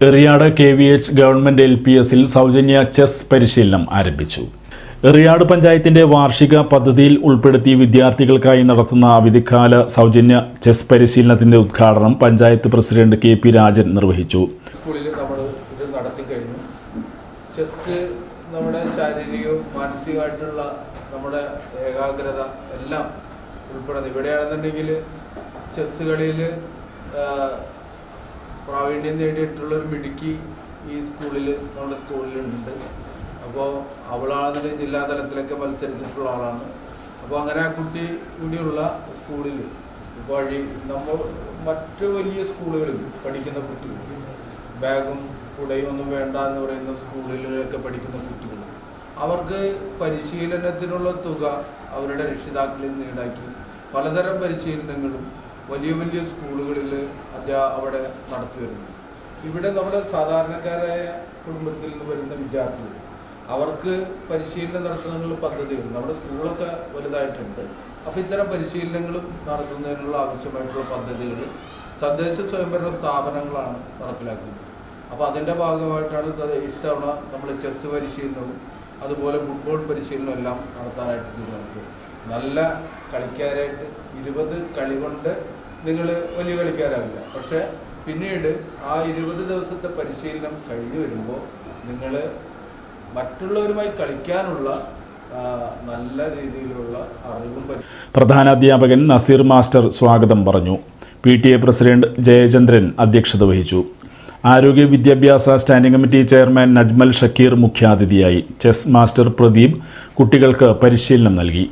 Eriyad KVH government LPSൽ സൗജന്യ chess പരിശീലനം ആരംഭിച്ചു. എറിയാട് പഞ്ചായത്തിന്റെ വാർഷിക പദ്ധതിയിൽ ഉൾപ്പെടുത്തി വിദ്യാർത്ഥികൾക്കായി നടത്തുന്ന അവധിക്കാല സൗജന്യ ചെസ് പരിശീലനത്തിന്റെ ഉദ്ഘാടനം പഞ്ചായത്ത് പ്രസിഡന്റ് KP രാജൻ നിർവഹിച്ചു. സ്കൂളിൽ നമ്മൾ ഇത് നടത്തി കഴിഞ്ഞു. ചെസ് നമ്മുടെ ശാരീരികവും മാനസികമായിട്ടുള്ള നമ്മുടെ ഏകാഗ്രത എല്ലാം ഉൾപ്പെടുന്നത്. ഇവിടെയാണെന്നുണ്ടെങ്കിൽ ചെസ് കളിയിൽ പ്രാവീണ്യം നേടിയിട്ടുള്ളൊരു മിടുക്കി ഈ സ്കൂളിൽ നമ്മുടെ സ്കൂളിലുണ്ട്. അപ്പോൾ അവളാണെന്നുണ്ടെങ്കിൽ ജില്ലാതലത്തിലൊക്കെ മത്സരിച്ചിട്ടുള്ള ആളാണ്. അപ്പോൾ അങ്ങനെ ആ കുട്ടി കൂടിയുള്ള സ്കൂളിൽ വഴി നമ്മൾ മറ്റ് വലിയ സ്കൂളുകളിൽ പഠിക്കുന്ന കുട്ടികൾ ബാഗും കുടയും ഒന്നും വേണ്ട എന്ന് പറയുന്ന സ്കൂളിലൊക്കെ പഠിക്കുന്ന കുട്ടികൾ അവർക്ക് പരിശീലനത്തിനുള്ള തുക അവരുടെ രക്ഷിതാക്കളിൽ നിന്ന് ഈടാക്കി പലതരം പരിശീലനങ്ങളും വലിയ വലിയ സ്കൂളുകളിൽ അവിടെ നടത്തി വരുന്നു. ഇവിടെ നമ്മുടെ സാധാരണക്കാരായ കുടുംബത്തിൽ നിന്ന് വരുന്ന വിദ്യാർത്ഥികൾ അവർക്ക് പരിശീലനം നടത്തുന്നതിനുള്ള പദ്ധതികൾ നമ്മുടെ സ്കൂളൊക്കെ വലുതായിട്ടുണ്ട്. അപ്പോൾ ഇത്തരം പരിശീലനങ്ങളും നടത്തുന്നതിനുള്ള ആവശ്യമായിട്ടുള്ള പദ്ധതികൾ തദ്ദേശ സ്വയംഭരണ സ്ഥാപനങ്ങളാണ് നടപ്പിലാക്കുന്നത്. അപ്പോൾ അതിൻ്റെ ഭാഗമായിട്ടാണ് ഇത്തവണ നമ്മൾ ചെസ് പരിശീലനവും അതുപോലെ ഫുട്ബോൾ പരിശീലനവും എല്ലാം നടത്താനായിട്ട് തീരുമാനിച്ചത്. നല്ല കളിക്കാരായിട്ട് 20 കളി കൊണ്ട് നിങ്ങൾ വലിയ കളിക്കാരാവില്ല. പക്ഷേ പിന്നീട് ആ 20 ദിവസത്തെ പരിശീലനം കഴിഞ്ഞു വരുമ്പോൾ നിങ്ങൾ മറ്റുള്ളവരുമായി കളിക്കാനുള്ള നല്ല രീതിയിലുള്ള അറിവും. പ്രധാനാധ്യാപകൻ നസീർ മാസ്റ്റർ സ്വാഗതം പറഞ്ഞു. PTA പ്രസിഡന്റ് ജയചന്ദ്രൻ അധ്യക്ഷത വഹിച്ചു. ആരോഗ്യ വിദ്യാഭ്യാസ standing committee chairman Najmal Shakir മുഖ്യാതിഥിയായി. ചെസ് മാസ്റ്റർ പ്രദീപ് കുട്ടികൾക്ക് പരിശീലനം നൽകി.